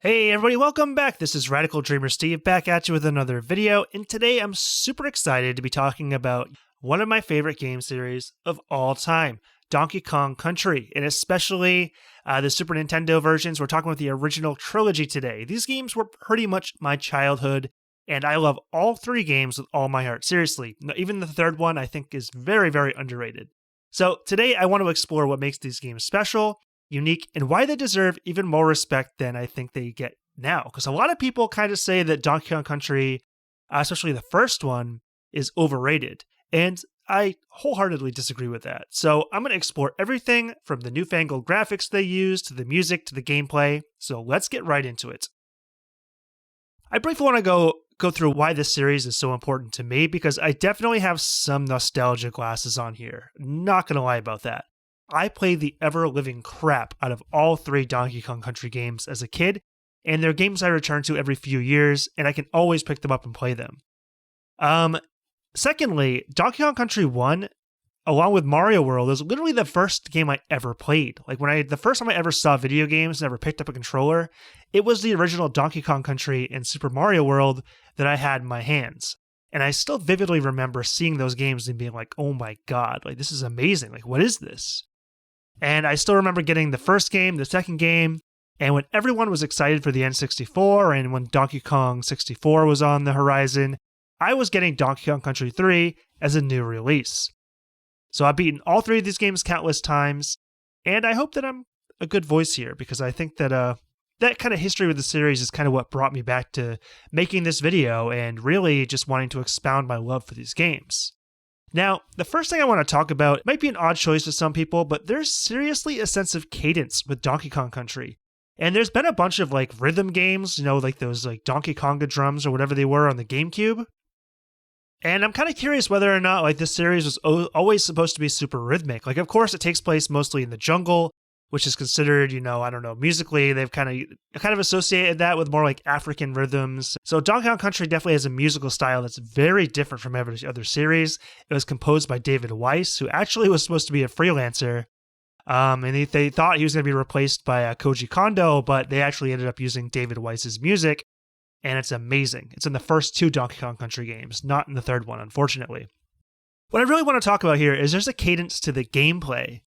Hey everybody, welcome back. This is Radical Dreamer Steve back at you with another video, and today I'm super excited to be talking about one of my favorite game series of all time, Donkey Kong Country, and especially the Super Nintendo versions. We're talking about the original Trilogy today. These games were pretty much my childhood, and I love all three games with all my heart. Seriously, even the third one I think is very, very underrated. So today I want to explore what makes these games special, unique, and why they deserve even more respect than I think they get now. Because a lot of people kind of say that Donkey Kong Country, especially the first one, is overrated. And I wholeheartedly disagree with that. So I'm going to explore everything from the newfangled graphics they use, to the music, to the gameplay. So let's get right into it. I briefly want to go through why this series is so important to me, because I definitely have some nostalgia glasses on here. Not going to lie about that. I played the ever-living crap out of all three Donkey Kong Country games as a kid, and they're games I return to every few years, and I can always pick them up and play them. Secondly, Donkey Kong Country 1, along with Mario World, is literally the first game I ever played. Like the first time I ever saw video games and ever picked up a controller, it was the original Donkey Kong Country and Super Mario World that I had in my hands. And I still vividly remember seeing those games and being like, oh my god, like this is amazing, like what is this? And I still remember getting the first game, the second game, and when everyone was excited for the N64 and when Donkey Kong 64 was on the horizon, I was getting Donkey Kong Country 3 as a new release. So I've beaten all three of these games countless times, and I hope that I'm a good voice here, because I think that that kind of history with the series is kind of what brought me back to making this video and really just wanting to expound my love for these games. Now, the first thing I want to talk about might be an odd choice to some people, but there's seriously a sense of cadence with Donkey Kong Country. And there's been a bunch of like rhythm games, like those like Donkey Konga drums or whatever they were on the GameCube. And I'm kind of curious whether or not like this series was always supposed to be super rhythmic. Like, of course, it takes place mostly in the jungle, which is considered, I don't know, musically, they've kind of associated that with more like African rhythms. So Donkey Kong Country definitely has a musical style that's very different from every other series. It was composed by David Weiss, who actually was supposed to be a freelancer. And they thought he was going to be replaced by Koji Kondo, but they actually ended up using David Weiss's music, and it's amazing. It's in the first two Donkey Kong Country games, not in the third one, unfortunately. What I really want to talk about here is there's a cadence to the gameplay.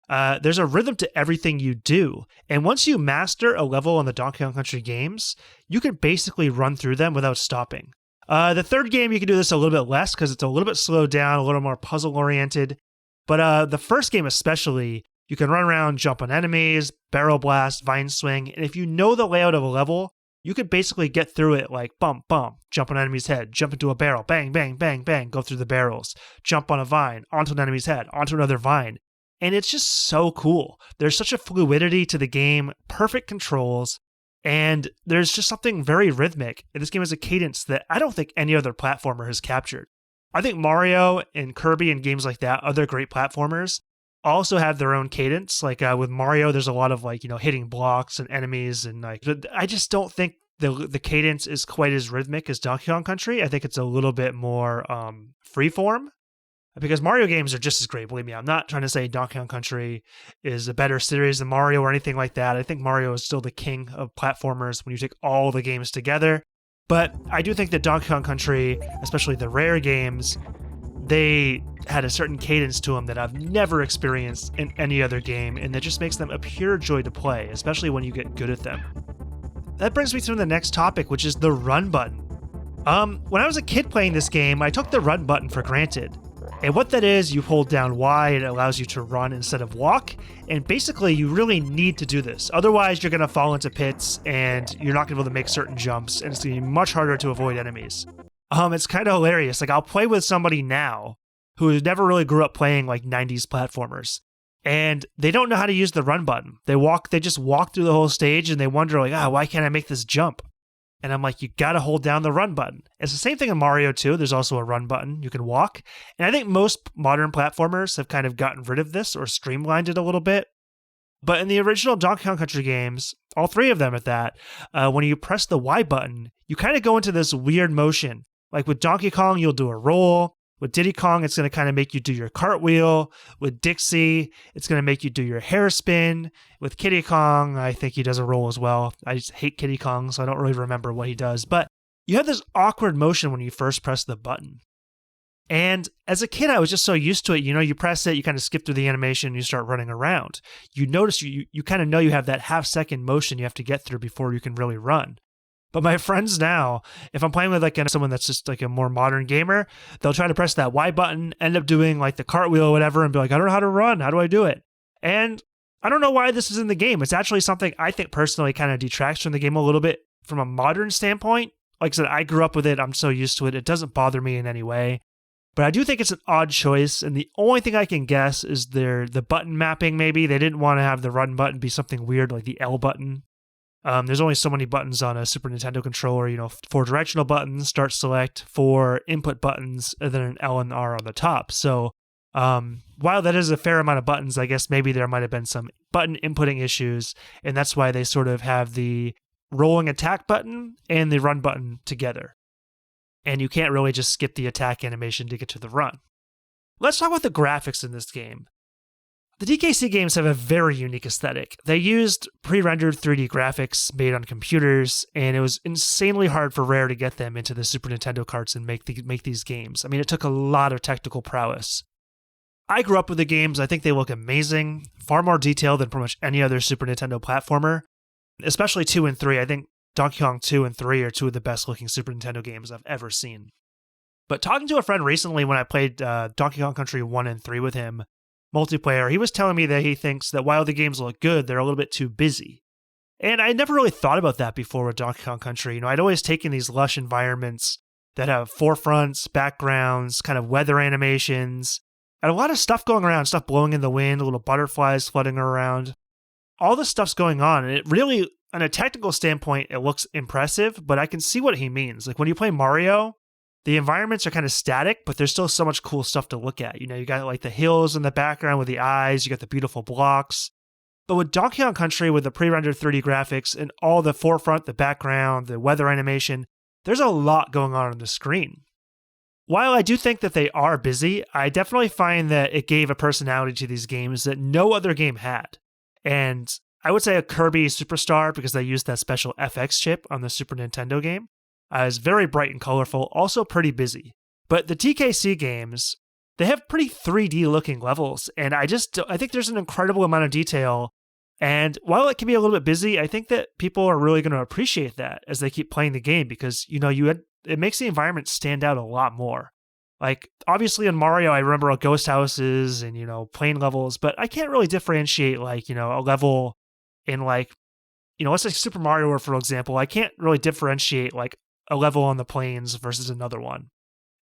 There's a rhythm to everything you do, and once you master a level in the Donkey Kong Country games, you can basically run through them without stopping. The third game, you can do this a little bit less because it's a little bit slowed down, a little more puzzle-oriented, but the first game especially, you can run around, jump on enemies, barrel blast, vine swing, and if you know the layout of a level, you could basically get through it like bump, bump, jump on an enemy's head, jump into a barrel, bang, bang, bang, bang, go through the barrels, jump on a vine, onto an enemy's head, onto another vine. And it's just so cool. There's such a fluidity to the game, perfect controls, and there's just something very rhythmic. And this game has a cadence that I don't think any other platformer has captured. I think Mario and Kirby and games like that, other great platformers, also have their own cadence. Like with Mario, there's a lot of hitting blocks and enemies, and I just don't think the cadence is quite as rhythmic as Donkey Kong Country. I think it's a little bit more freeform. Because Mario games are just as great, believe me. I'm not trying to say Donkey Kong Country is a better series than Mario or anything like that. I think Mario is still the king of platformers when you take all the games together. But I do think that Donkey Kong Country, especially the rare games, they had a certain cadence to them that I've never experienced in any other game, and that just makes them a pure joy to play, especially when you get good at them. That brings me to the next topic, which is the run button. When I was a kid playing this game, I took the run button for granted. And what that is, you hold down Y and it allows you to run instead of walk. And basically, you really need to do this. Otherwise, you're going to fall into pits and you're not going to be able to make certain jumps. And it's going to be much harder to avoid enemies. It's kind of hilarious. Like, I'll play with somebody now who never really grew up playing like 90s platformers. And they don't know how to use the run button. They just walk through the whole stage and they wonder like, why can't I make this jump? And I'm like, you gotta hold down the run button. It's the same thing in Mario 2. There's also a run button. You can walk. And I think most modern platformers have kind of gotten rid of this or streamlined it a little bit. But in the original Donkey Kong Country games, all three of them at that, when you press the Y button, you kind of go into this weird motion. Like with Donkey Kong, you'll do a roll. With Diddy Kong, it's going to kind of make you do your cartwheel. With Dixie, it's going to make you do your hairspin. With Kiddy Kong, I think he does a roll as well. I just hate Kiddy Kong, so I don't really remember what he does. But you have this awkward motion when you first press the button. And as a kid, I was just so used to it. You press it, you kind of skip through the animation, and you start running around. You notice you kind of know you have that half-second motion you have to get through before you can really run. But my friends now, if I'm playing with someone that's just a more modern gamer, they'll try to press that Y button, end up doing the cartwheel or whatever, and be like, I don't know how to run. How do I do it? And I don't know why this is in the game. It's actually something I think personally kind of detracts from the game a little bit from a modern standpoint. Like I said, I grew up with it. I'm so used to it. It doesn't bother me in any way. But I do think it's an odd choice. And the only thing I can guess is the button mapping, maybe. They didn't want to have the run button be something weird like the L button. There's only so many buttons on a Super Nintendo controller, 4 directional buttons, start select, 4 input buttons, and then an L and R on the top. So while that is a fair amount of buttons, I guess maybe there might have been some button inputting issues, and that's why they sort of have the rolling attack button and the run button together. And you can't really just skip the attack animation to get to the run. Let's talk about the graphics in this game. The DKC games have a very unique aesthetic. They used pre-rendered 3D graphics made on computers, and it was insanely hard for Rare to get them into the Super Nintendo carts and make these games. I mean, it took a lot of technical prowess. I grew up with the games. I think they look amazing, far more detailed than pretty much any other Super Nintendo platformer, especially 2 and 3. I think Donkey Kong 2 and 3 are 2 of the best looking Super Nintendo games I've ever seen. But talking to a friend recently when I played Donkey Kong Country 1 and 3 with him, multiplayer, he was telling me that he thinks that while the games look good, they're a little bit too busy. And I never really thought about that before with Donkey Kong Country. I'd always taken these lush environments that have forefronts, backgrounds, kind of weather animations, and a lot of stuff going around, stuff blowing in the wind, little butterflies floating around. All this stuff's going on, and it really, on a technical standpoint, it looks impressive, but I can see what he means. Like when you play Mario, the environments are kind of static, but there's still so much cool stuff to look at. You got the hills in the background with the eyes, you got the beautiful blocks. But with Donkey Kong Country, with the pre-rendered 3D graphics and all the forefront, the background, the weather animation, there's a lot going on the screen. While I do think that they are busy, I definitely find that it gave a personality to these games that no other game had. And I would say a Kirby Superstar, because they used that special FX chip on the Super Nintendo game, is very bright and colorful, also pretty busy. But the DKC games, they have pretty 3D looking levels, and I think there's an incredible amount of detail. And while it can be a little bit busy, I think that people are really going to appreciate that as they keep playing the game, because it makes the environment stand out a lot more. Like obviously in Mario, I remember ghost houses and plane levels, but I can't really differentiate a level in let's say Super Mario World, for example. I can't really differentiate a level on the plains versus another one.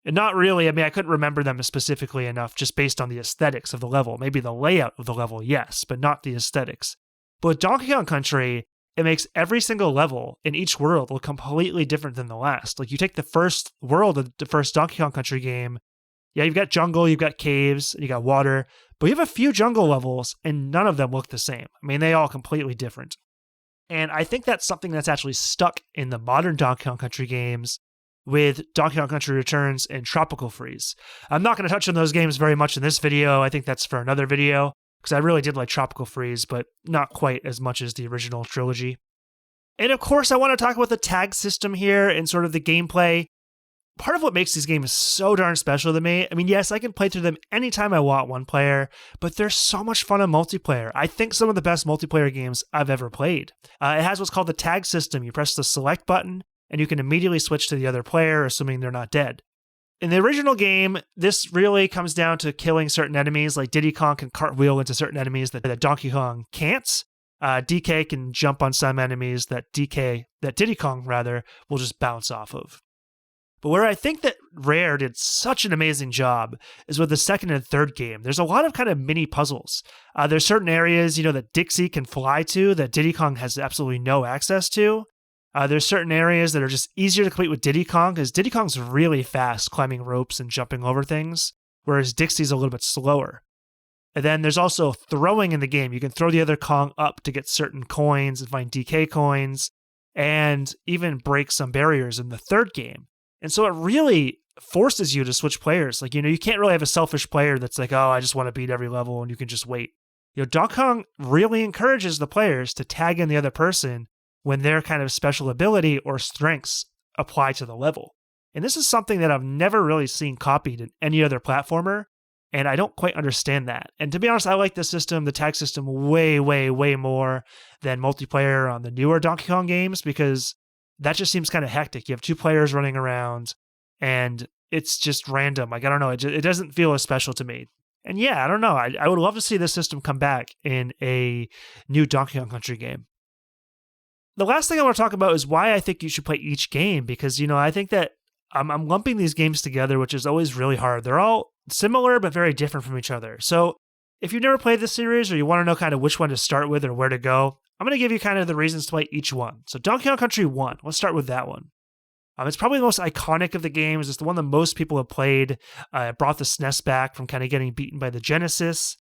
And not really, I couldn't remember them specifically enough just based on the aesthetics of the level. Maybe the layout of the level, yes, but not the aesthetics. But with Donkey Kong Country, it makes every single level in each world look completely different than the last. Like you take the first world of the first Donkey Kong Country game, yeah, you've got jungle, you've got caves, you got water, but you have a few jungle levels and none of them look the same. They all completely different. And I think that's something that's actually stuck in the modern Donkey Kong Country games with Donkey Kong Country Returns and Tropical Freeze. I'm not going to touch on those games very much in this video. I think that's for another video, because I really did like Tropical Freeze, but not quite as much as the original trilogy. And of course, I want to talk about the tag system here and sort of the gameplay. Part of what makes these games so darn special to me, yes, I can play through them anytime I want one player, but they're so much fun in multiplayer. I think some of the best multiplayer games I've ever played. It has what's called the tag system. You press the select button, and you can immediately switch to the other player, assuming they're not dead. In the original game, this really comes down to killing certain enemies, like Diddy Kong can cartwheel into certain enemies that Donkey Kong can't. DK can jump on some enemies that Diddy Kong will just bounce off of. But where I think that Rare did such an amazing job is with the second and third game. There's a lot of kind of mini puzzles. There's certain areas, that Dixie can fly to that Diddy Kong has absolutely no access to. There's certain areas that are just easier to complete with Diddy Kong, because Diddy Kong's really fast climbing ropes and jumping over things, whereas Dixie's a little bit slower. And then there's also throwing in the game. You can throw the other Kong up to get certain coins and find DK coins, and even break some barriers in the third game. And so it really forces you to switch players. Like, you can't really have a selfish player that's like, oh, I just want to beat every level and you can just wait. Donkey Kong really encourages the players to tag in the other person when their kind of special ability or strengths apply to the level. And this is something that I've never really seen copied in any other platformer, and I don't quite understand that. And to be honest, I like the system, the tag system, way, way, way more than multiplayer on the newer Donkey Kong games, because that just seems kind of hectic. You have 2 players running around, and it's just random. Like, I don't know, it doesn't feel as special to me. And yeah, I don't know. I would love to see this system come back in a new Donkey Kong Country game. The last thing I want to talk about is why I think you should play each game, because, I think that I'm lumping these games together, which is always really hard. They're all similar, but very different from each other. So if you've never played this series or you want to know kind of which one to start with or where to go, I'm going to give you kind of the reasons to play each one. So Donkey Kong Country 1, let's start with that one. It's probably the most iconic of the games. It's the one that most people have played. It brought the SNES back from kind of getting beaten by the Genesis.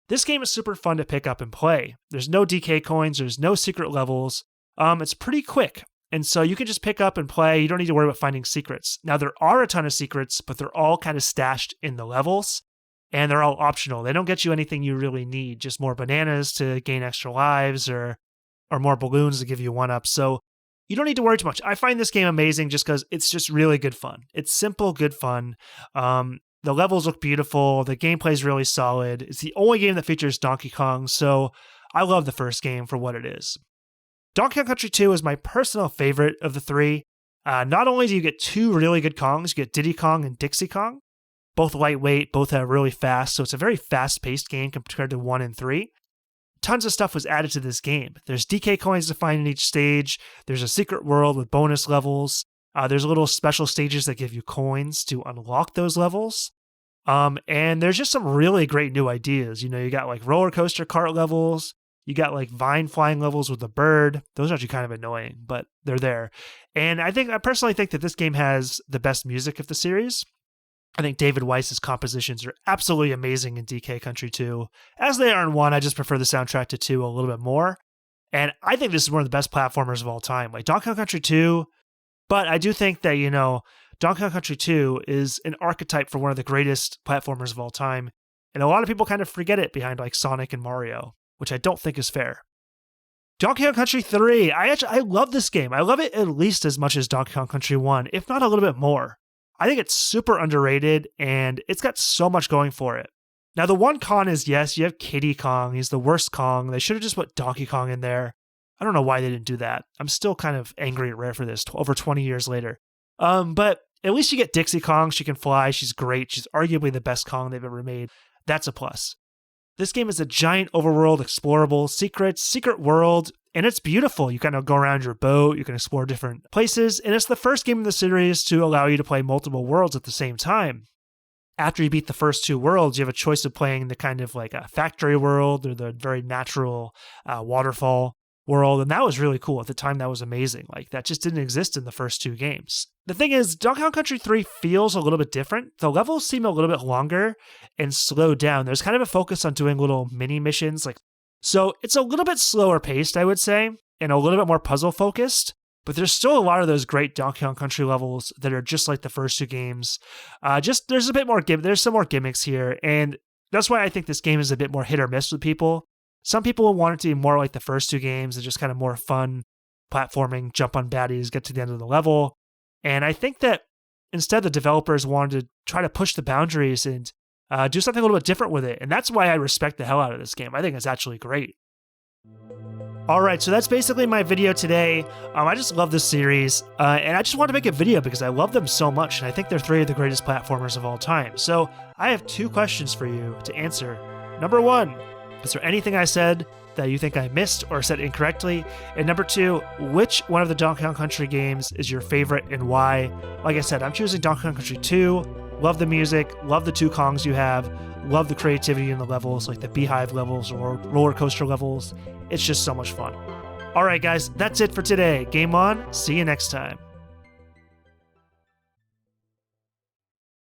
This game is super fun to pick up and play. There's no DK coins. There's no secret levels. It's pretty quick. And so you can just pick up and play. You don't need to worry about finding secrets. Now, there are a ton of secrets, but they're all kind of stashed in the levels, and they're all optional. They don't get you anything you really need, just more bananas to gain extra lives or more balloons to give you 1-ups. So you don't need to worry too much. I find this game amazing just because it's just really good fun. It's simple, good fun. The levels look beautiful. The gameplay is really solid. It's the only game that features Donkey Kong, so I love the first game for what it is. Donkey Kong Country 2 is my personal favorite of the 3. Not only do you get 2 really good Kongs, you get Diddy Kong and Dixie Kong. Both lightweight, both really fast, so it's a very fast-paced game compared to 1 and 3. Tons of stuff was added to this game. There's DK coins to find in each stage. There's a secret world with bonus levels. There's little special stages that give you coins to unlock those levels. And there's just some really great new ideas. You got like roller coaster cart levels. You got like vine flying levels with a bird. Those are actually kind of annoying, but they're there. And I personally think that this game has the best music of the series. I think David Weiss's compositions are absolutely amazing in DK Country 2. As they are in 1, I just prefer the soundtrack to 2 a little bit more. And I think this is one of the best platformers of all time. Like Donkey Kong Country 2, but I do think that, Donkey Kong Country 2 is an archetype for one of the greatest platformers of all time. And a lot of people kind of forget it behind like Sonic and Mario, which I don't think is fair. Donkey Kong Country 3, I love this game. I love it at least as much as Donkey Kong Country 1, if not a little bit more. I think it's super underrated, and it's got so much going for it. Now, the one con is, yes, you have Kiddy Kong. He's the worst Kong. They should have just put Donkey Kong in there. I don't know why they didn't do that. I'm still kind of angry at Rare for this, over 20 years later. But at least you get Dixie Kong. She can fly. She's great. She's arguably the best Kong they've ever made. That's a plus. This game is a giant overworld, explorable, secret world, and it's beautiful. You kind of go around your boat, you can explore different places, and it's the first game in the series to allow you to play multiple worlds at the same time. After you beat the first 2 worlds, you have a choice of playing the kind of like a factory world or the very natural waterfall world, and that was really cool. At the time, that was amazing. Like, that just didn't exist in the first 2 games. The thing is, Donkey Kong Country 3 feels a little bit different. The levels seem a little bit longer and slowed down. There's kind of a focus on doing little mini missions. So it's a little bit slower paced, I would say, and a little bit more puzzle focused. But there's still a lot of those great Donkey Kong Country levels that are just like the first 2 games. There's a bit more there's some more gimmicks here, and that's why I think this game is a bit more hit or miss with people. Some people will want it to be more like the first 2 games and just kind of more fun platforming, jump on baddies, get to the end of the level. And I think that instead the developers wanted to try to push the boundaries and do something a little bit different with it. And that's why I respect the hell out of this game. I think it's actually great. All right, so that's basically my video today. I just love this series, and I just wanted to make a video because I love them so much, and I think they're 3 of the greatest platformers of all time. So I have 2 questions for you to answer. Number 1, is there anything I said that you think I missed or said incorrectly? And number 2, which one of the Donkey Kong Country games is your favorite and why? Like I said, I'm choosing Donkey Kong Country 2. Love the music, love the 2 Kongs you have, love the creativity in the levels, like the beehive levels or roller coaster levels. It's just so much fun. All right, guys, that's it for today. Game on. See you next time.